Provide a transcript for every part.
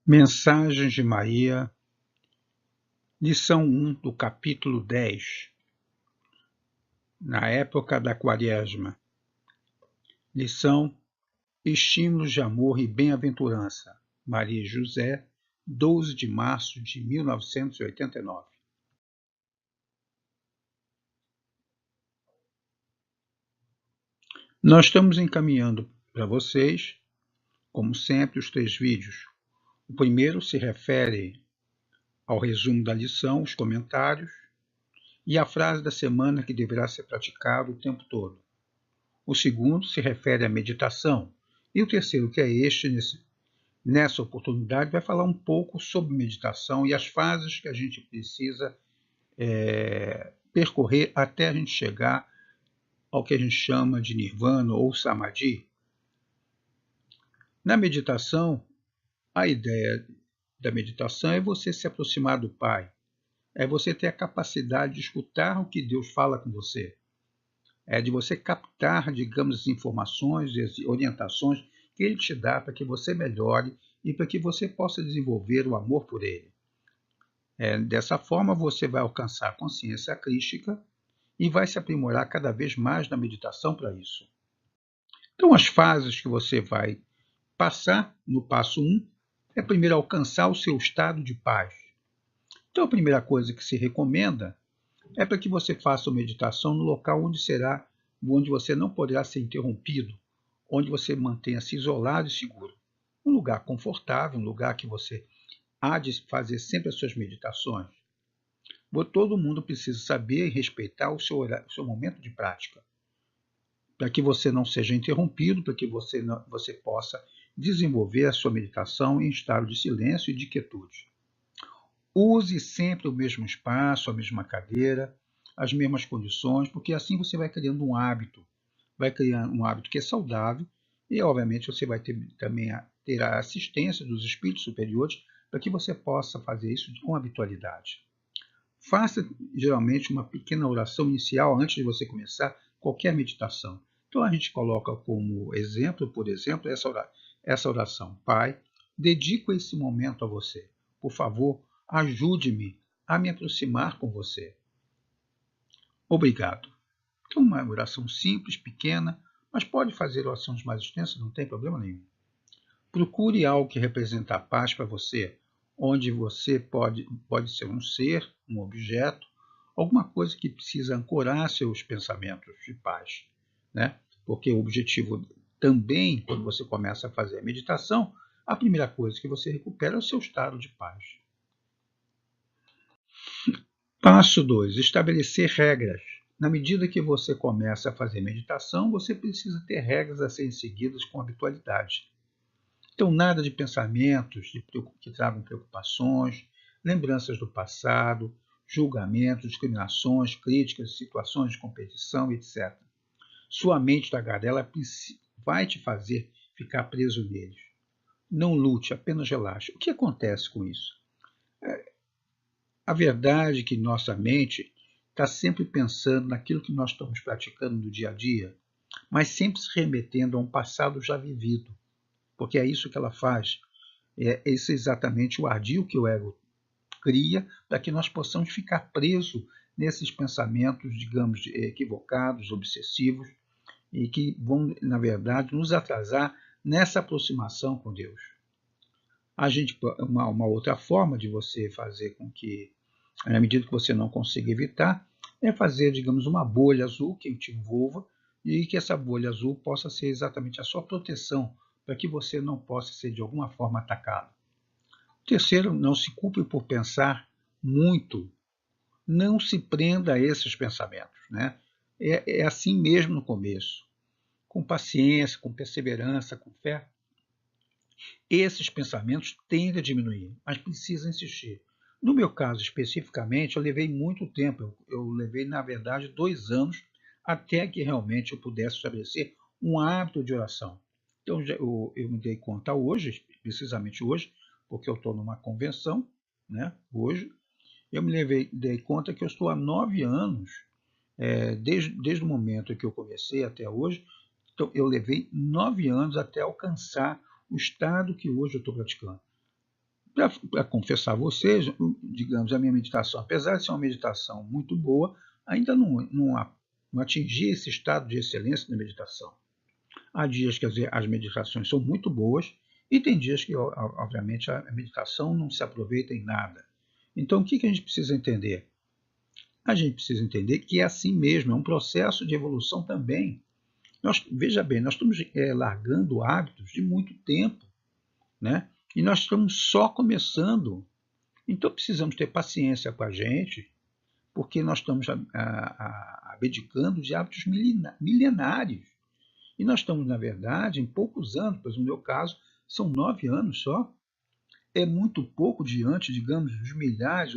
Mensagens de Maria, lição 1 do capítulo 10, na época da Quaresma. Lição: Estímulos de amor e bem-aventurança. Maria e José, 12 de março de 1989. Nós estamos encaminhando para vocês, como sempre, os 3 vídeos. O primeiro se refere ao resumo da lição, os comentários, e a frase da semana que deverá ser praticada o tempo todo. O segundo se refere à meditação. E o terceiro, que é nessa oportunidade, vai falar um pouco sobre meditação e as fases que a gente precisa percorrer até a gente chegar ao que a gente chama de Nirvana ou Samadhi. Na meditação, a ideia da meditação é você se aproximar do Pai. É você ter a capacidade de escutar o que Deus fala com você. É de você captar, digamos, as informações e as orientações que Ele te dá para que você melhore e para que você possa desenvolver o amor por Ele. Dessa forma, você vai alcançar a consciência crística e vai se aprimorar cada vez mais na meditação para isso. Então, as fases que você vai passar no passo 1 é primeiro alcançar o seu estado de paz. Então, a primeira coisa que se recomenda é para que você faça a meditação no local onde você não poderá ser interrompido, onde você mantenha-se isolado e seguro. Um lugar confortável, um lugar que você há de fazer sempre as suas meditações. Todo mundo precisa saber e respeitar o seu momento de prática, para que você não seja interrompido, para que você possa desenvolver a sua meditação em estado de silêncio e de quietude. Use sempre o mesmo espaço, a mesma cadeira, as mesmas condições, porque assim você vai criando um hábito. Vai criar um hábito que é saudável e, obviamente, você vai também ter a assistência dos espíritos superiores para que você possa fazer isso com habitualidade. Faça, geralmente, uma pequena oração inicial antes de você começar qualquer meditação. Então, a gente coloca como exemplo, por exemplo, essa oração. Pai, dedico esse momento a você. Por favor, ajude-me a me aproximar com você. Obrigado. Então, uma oração simples, pequena, mas pode fazer orações mais extensas, não tem problema nenhum. Procure algo que represente a paz para você, onde você pode ser um ser, um objeto, alguma coisa que precisa ancorar seus pensamentos de paz, né? Porque o objetivo também, quando você começa a fazer a meditação, a primeira coisa que você recupera é o seu estado de paz. Passo 2. Estabelecer regras. Na medida que você começa a fazer meditação, você precisa ter regras a serem seguidas com habitualidade. Então, nada de pensamentos que tragam preocupações, lembranças do passado, julgamentos, discriminações, críticas, situações de competição, etc. Sua mente tagarela vai te fazer ficar preso neles. Não lute, apenas relaxe. O que acontece com isso? A verdade é que nossa mente está sempre pensando naquilo que nós estamos praticando no dia a dia, mas sempre se remetendo a um passado já vivido, porque é isso que ela faz. Esse é exatamente o ardil que o ego cria para que nós possamos ficar presos nesses pensamentos, digamos, equivocados, obsessivos, e que vão, na verdade, nos atrasar nessa aproximação com Deus. Uma outra forma de você fazer com que, na medida que você não consiga evitar, é fazer, digamos, uma bolha azul que te envolva e que essa bolha azul possa ser exatamente a sua proteção para que você não possa ser de alguma forma atacado. Terceiro, não se culpe por pensar muito. Não se prenda a esses pensamentos, né? É assim mesmo no começo. Com paciência, com perseverança, com fé. Esses pensamentos tendem a diminuir, mas precisa insistir. No meu caso, especificamente, eu levei muito tempo. Eu levei, na verdade, 2 anos até que realmente eu pudesse estabelecer um hábito de oração. Então, eu me dei conta hoje, precisamente hoje, porque eu estou numa convenção, né, hoje, eu dei conta que eu estou há 9 anos, desde o momento que eu comecei até hoje, então, eu levei 9 anos até alcançar o estado que hoje eu estou praticando. Para confessar a vocês, digamos, a minha meditação, apesar de ser uma meditação muito boa, ainda não atingi esse estado de excelência na meditação. Há dias que as meditações são muito boas e tem dias que, obviamente, a meditação não se aproveita em nada. Então, o que a gente precisa entender? A gente precisa entender que é assim mesmo, é um processo de evolução também. Veja bem, nós estamos largando hábitos de muito tempo, né? E nós estamos só começando. Então precisamos ter paciência com a gente, porque nós estamos abdicando de hábitos milenários. E nós estamos, na verdade, em poucos anos, pois no meu caso, são 9 anos só. É muito pouco diante, digamos, dos milhares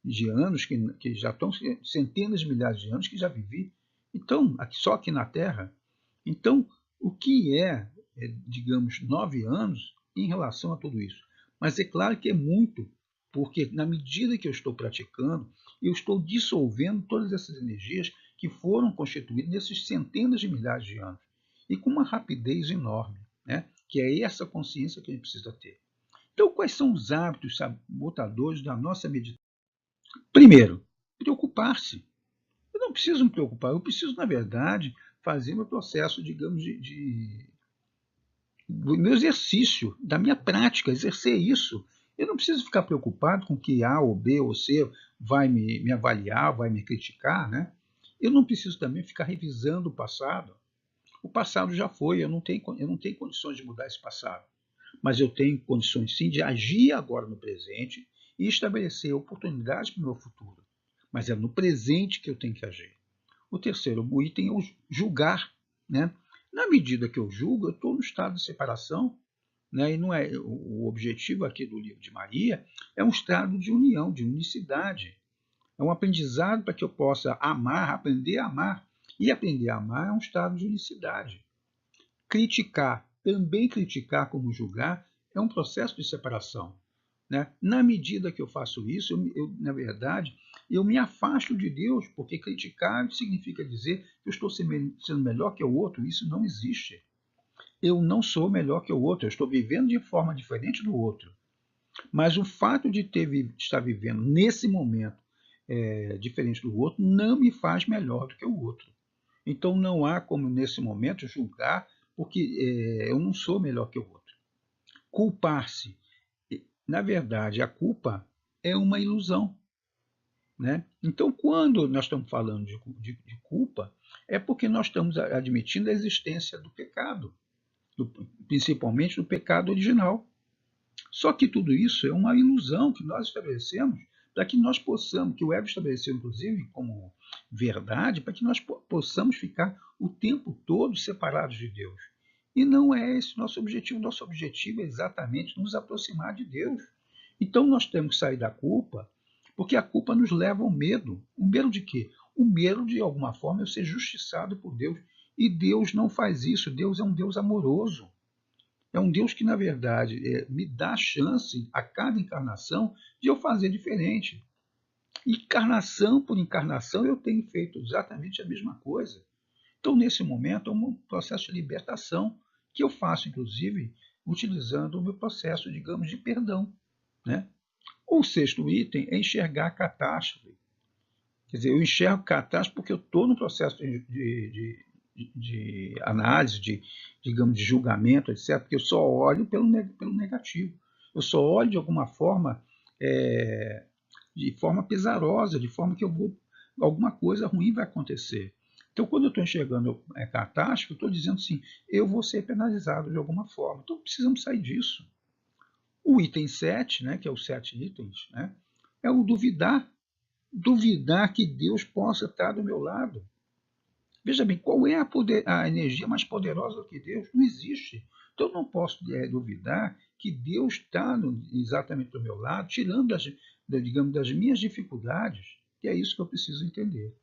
de anos que já estão, centenas de milhares de anos que já vivi. Então, só aqui na Terra. Então, o que digamos, 9 anos em relação a tudo isso? Mas é claro que é muito, porque na medida que eu estou praticando, eu estou dissolvendo todas essas energias que foram constituídas nesses centenas de milhares de anos, e com uma rapidez enorme, né? Que é essa consciência que a gente precisa ter. Então, quais são os hábitos sabotadores da nossa meditação? Primeiro, preocupar-se. Eu não preciso me preocupar, eu preciso, na verdade, fazer meu processo, digamos, do meu exercício, da minha prática, exercer isso. Eu não preciso ficar preocupado com que A ou B ou C vai me avaliar, vai me criticar, né? Eu não preciso também ficar revisando o passado. O passado já foi, eu não tenho condições de mudar esse passado. Mas eu tenho condições sim de agir agora no presente e estabelecer oportunidades para o meu futuro. Mas é no presente que eu tenho que agir. O terceiro item é o julgar, né? Na medida que eu julgo, eu estou no estado de separação, né? E não é o objetivo aqui do livro de Maria é um estado de união, de unicidade. É um aprendizado para que eu possa amar, aprender a amar. E aprender a amar é um estado de unicidade. Criticar, também criticar como julgar, é um processo de separação. Né? Na medida que eu faço isso, na verdade, eu me afasto de Deus, porque criticar significa dizer que eu estou sendo melhor que o outro. Isso não existe. Eu não sou melhor que o outro, eu estou vivendo de forma diferente do outro. Mas o fato de estar vivendo nesse momento diferente do outro não me faz melhor do que o outro. Então não há como, nesse momento, julgar, porque eu não sou melhor que o outro. Culpar-se. Na verdade, a culpa é uma ilusão. Né? Então, quando nós estamos falando de culpa, é porque nós estamos admitindo a existência do pecado, principalmente do pecado original. Só que tudo isso é uma ilusão que nós estabelecemos para que nós possamos, que o ego estabeleceu, inclusive, como verdade, para que nós possamos ficar o tempo todo separados de Deus. E não é esse o nosso objetivo. Nosso objetivo é exatamente nos aproximar de Deus. Então nós temos que sair da culpa, porque a culpa nos leva ao medo. O medo de quê? O medo de alguma forma eu ser justiçado por Deus. E Deus não faz isso. Deus é um Deus amoroso. É um Deus que, na verdade, me dá chance a cada encarnação de eu fazer diferente. Encarnação por encarnação eu tenho feito exatamente a mesma coisa. Então, nesse momento, é um processo de libertação que eu faço, inclusive, utilizando o meu processo, digamos, de perdão. Né? O sexto item é enxergar a catástrofe. Quer dizer, eu enxergo catástrofe porque eu estou no processo de análise, digamos, de julgamento, etc., porque eu só olho pelo negativo. Eu só olho de alguma forma, de forma pesarosa, de forma que alguma coisa ruim vai acontecer. Então, quando eu estou enxergando catástrofe, eu estou dizendo assim, eu vou ser penalizado de alguma forma. Então, precisamos sair disso. O item 7, né, que é os 7 itens, né, é o duvidar. Duvidar que Deus possa estar do meu lado. Veja bem, qual é a energia mais poderosa do que Deus? Não existe. Então eu não posso duvidar que Deus está exatamente do meu lado, tirando digamos, das minhas dificuldades, que é isso que eu preciso entender.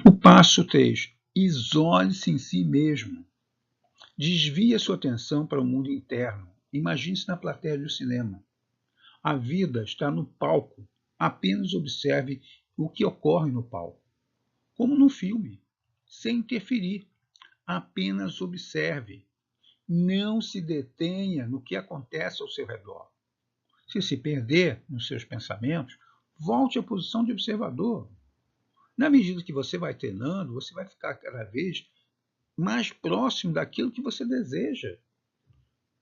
O passo 3. Isole-se em si mesmo. Desvie a sua atenção para o mundo interno. Imagine-se na plateia do cinema. A vida está no palco. Apenas observe o que ocorre no palco. Como no filme, sem interferir. Apenas observe. Não se detenha no que acontece ao seu redor. Se perder nos seus pensamentos, volte à posição de observador. Na medida que você vai treinando, você vai ficar cada vez mais próximo daquilo que você deseja.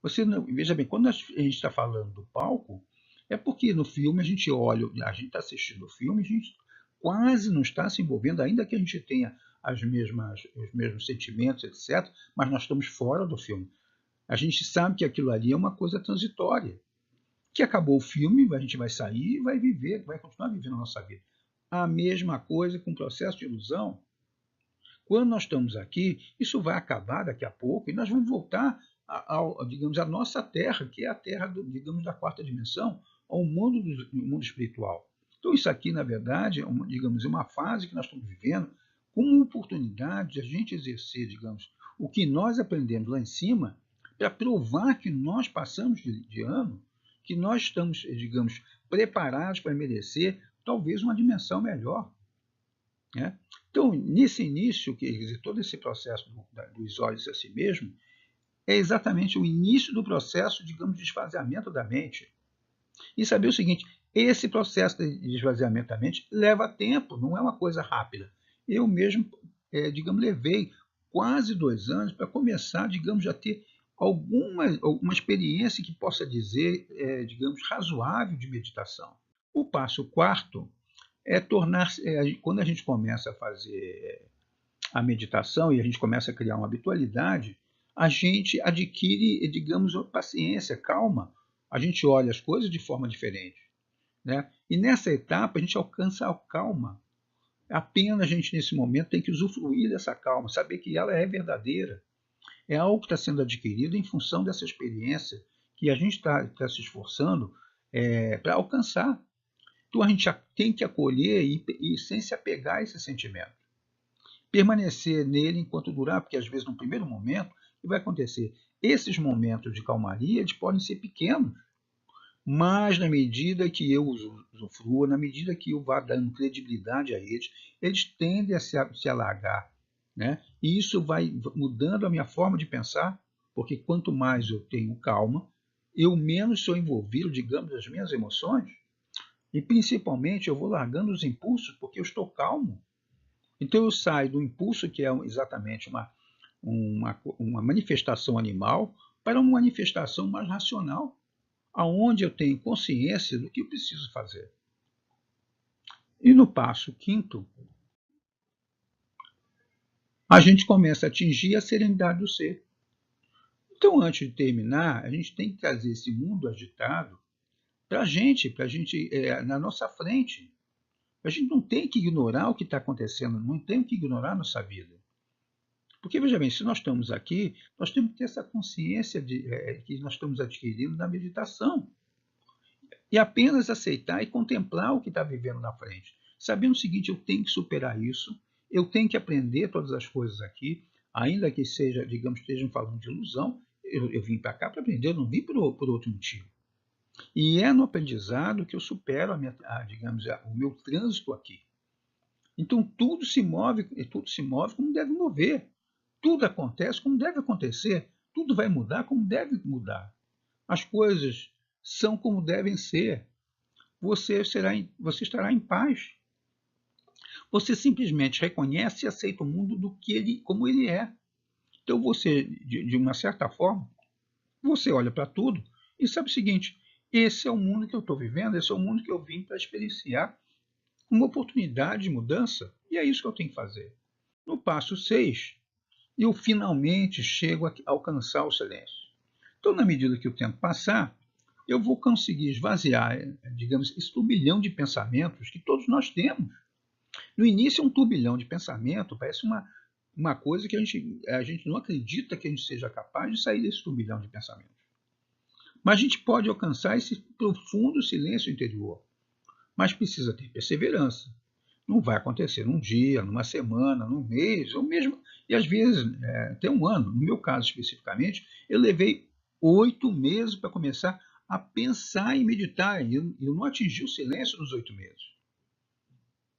Você não, veja bem, quando a gente está falando do palco, é porque no filme a gente olha, a gente está assistindo o filme, a gente quase não está se envolvendo, ainda que a gente tenha os mesmos sentimentos, etc., mas nós estamos fora do filme. A gente sabe que aquilo ali é uma coisa transitória. Que acabou o filme, a gente vai sair e vai viver, vai continuar vivendo a nossa vida. A mesma coisa com o processo de ilusão. Quando nós estamos aqui, isso vai acabar daqui a pouco e nós vamos voltar digamos, à nossa Terra, que é a Terra, digamos, da quarta dimensão, ao mundo espiritual. Então, isso aqui, na verdade, digamos, é uma fase que nós estamos vivendo como uma oportunidade de a gente exercer, digamos, o que nós aprendemos lá em cima para provar que nós passamos de ano, que nós estamos, digamos, preparados para merecer talvez uma dimensão melhor. Né? Então, nesse início, quer dizer, todo esse processo dos olhos a si mesmo, é exatamente o início do processo, digamos, de esvaziamento da mente. E saber o seguinte, esse processo de esvaziamento da mente leva tempo, não é uma coisa rápida. Eu mesmo, digamos, levei quase 2 anos para começar, digamos, a ter alguma experiência que possa dizer, digamos, razoável de meditação. O passo quarto é tornar, quando a gente começa a fazer a meditação e a gente começa a criar uma habitualidade, a gente adquire, digamos, paciência, calma. A gente olha as coisas de forma diferente. Né? E nessa etapa a gente alcança a calma. Apenas a gente, nesse momento, tem que usufruir dessa calma, saber que ela é verdadeira. É algo que está sendo adquirido em função dessa experiência que a gente está se esforçando para alcançar. Então a gente tem que acolher e sem se apegar a esse sentimento. Permanecer nele enquanto durar, porque às vezes no primeiro momento, o que vai acontecer? Esses momentos de calmaria eles podem ser pequenos, mas na medida que eu usufruo, na medida que eu vá dando credibilidade a eles tendem a se alargar. Né? E isso vai mudando a minha forma de pensar, porque quanto mais eu tenho calma, eu menos sou envolvido, digamos, nas minhas emoções, e principalmente eu vou largando os impulsos, porque eu estou calmo. Então eu saio do impulso, que é exatamente uma manifestação animal, para uma manifestação mais racional, aonde eu tenho consciência do que eu preciso fazer. E no passo quinto, a gente começa a atingir a serenidade do ser. Então, antes de terminar, a gente tem que trazer esse mundo agitado para a gente na nossa frente. A gente não tem que ignorar o que está acontecendo, não tem que ignorar a nossa vida. Porque, veja bem, se nós estamos aqui, nós temos que ter essa consciência que nós estamos adquirindo na meditação. E apenas aceitar e contemplar o que está vivendo na frente. Sabendo o seguinte, eu tenho que superar isso, eu tenho que aprender todas as coisas aqui, ainda que seja, digamos, estejam falando de ilusão, eu vim para cá para aprender, eu não vim por outro motivo. E é no aprendizado que eu supero o meu trânsito aqui. Então tudo se move como deve mover. Tudo acontece como deve acontecer. Tudo vai mudar como deve mudar. As coisas são como devem ser. Você estará em paz. Você simplesmente reconhece e aceita o mundo como ele é. Então você, de uma certa forma, você olha para tudo e sabe o seguinte, esse é o mundo que eu estou vivendo, esse é o mundo que eu vim para experienciar uma oportunidade de mudança, e é isso que eu tenho que fazer. No passo 6, eu finalmente chego a alcançar o silêncio. Então, na medida que o tempo passar, eu vou conseguir esvaziar, digamos, esse turbilhão de pensamentos que todos nós temos. No início é um turbilhão de pensamento, parece uma coisa que a gente não acredita que a gente seja capaz de sair desse turbilhão de pensamentos. Mas a gente pode alcançar esse profundo silêncio interior. Mas precisa ter perseverança. Não vai acontecer num dia, numa semana, num mês, ou mesmo, e às vezes até um ano. No meu caso especificamente, eu levei 8 meses para começar a pensar e meditar, e eu não atingi o silêncio nos 8 meses.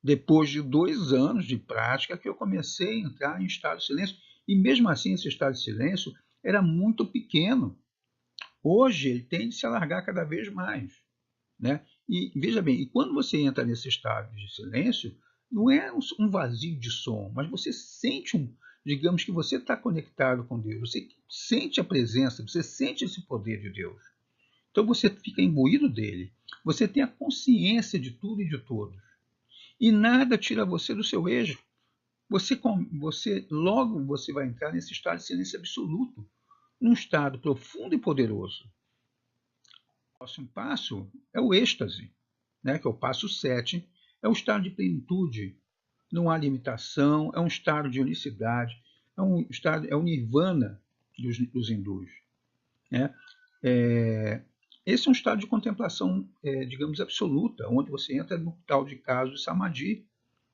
Depois de 2 anos de prática que eu comecei a entrar em estado de silêncio, e mesmo assim esse estado de silêncio era muito pequeno. Hoje ele tende a se alargar cada vez mais, né? E veja bem, e quando você entra nesse estado de silêncio, não é um vazio de som, mas você sente digamos que você está conectado com Deus, você sente a presença, você sente esse poder de Deus. Então você fica imbuído dele, você tem a consciência de tudo e de todos. E nada tira você do seu eixo. Logo você vai entrar nesse estado de silêncio absoluto, num estado profundo e poderoso. O próximo passo é o êxtase, né, que é o passo 7, é o estado de plenitude. Não há limitação, é um estado de unicidade, é o nirvana dos hindus. Né? Esse é um estado de contemplação, digamos, absoluta, onde você entra no tal de caso de samadhi.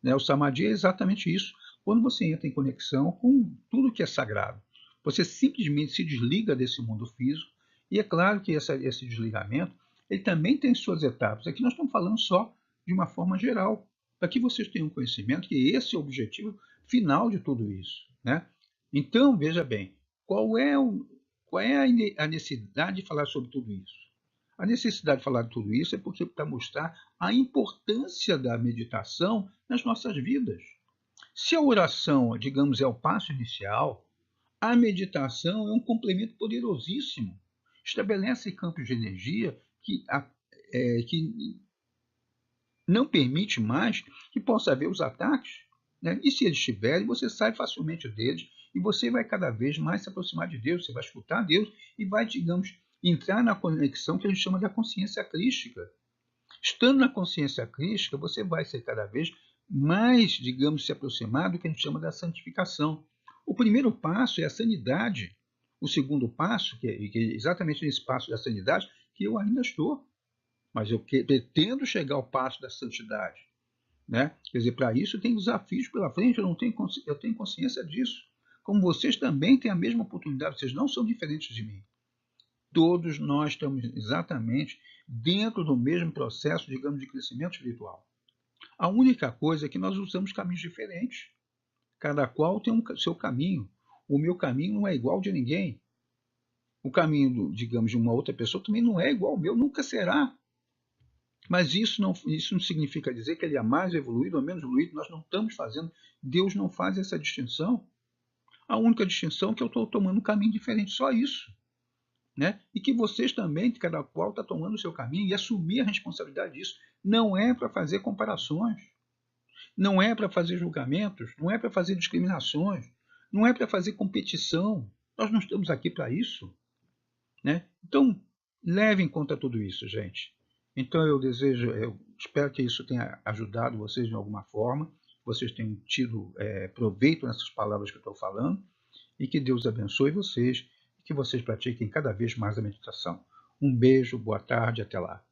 Né? O samadhi é exatamente isso. Quando você entra em conexão com tudo que é sagrado, você simplesmente se desliga desse mundo físico, e é claro que esse desligamento ele também tem suas etapas. Aqui nós estamos falando só de uma forma geral, para que vocês tenham conhecimento que esse é o objetivo final de tudo isso. Né? Então, veja bem, qual é a necessidade de falar sobre tudo isso? A necessidade de falar de tudo isso é porque para mostrar a importância da meditação nas nossas vidas. Se a oração, digamos, é o passo inicial, a meditação é um complemento poderosíssimo. Estabelece campos de energia que não permite mais que possa haver os ataques. Né? E se eles estiverem, você sai facilmente deles e você vai cada vez mais se aproximar de Deus, você vai escutar Deus e vai, digamos, entrar na conexão que a gente chama da consciência crística. Estando na consciência crística, você vai ser cada vez mais, digamos, se aproximar do que a gente chama da santificação. O primeiro passo é a sanidade. O segundo passo, que é exatamente nesse passo da sanidade, que eu ainda estou. Mas eu pretendo chegar ao passo da santidade. Né? Quer dizer, para isso tem desafios pela frente, eu tenho consciência disso. Como vocês também têm a mesma oportunidade, vocês não são diferentes de mim. Todos nós estamos exatamente dentro do mesmo processo, digamos, de crescimento espiritual. A única coisa é que nós usamos caminhos diferentes. Cada qual tem seu caminho. O meu caminho não é igual de ninguém. O caminho, digamos, de uma outra pessoa também não é igual ao meu, nunca será. Mas isso não significa dizer que ele é mais evoluído ou menos evoluído. Nós não estamos fazendo. Deus não faz essa distinção. A única distinção é que eu estou tomando um caminho diferente, só isso. Né? E que vocês também, cada qual está tomando o seu caminho, e assumir a responsabilidade disso. Não é para fazer comparações, não é para fazer julgamentos, não é para fazer discriminações, não é para fazer competição. Nós não estamos aqui para isso. Né? Então, leve em conta tudo isso, gente. Então, eu espero que isso tenha ajudado vocês de alguma forma, vocês tenham tido proveito nessas palavras que eu estou falando, e que Deus abençoe vocês, e que vocês pratiquem cada vez mais a meditação. Um beijo, boa tarde, até lá.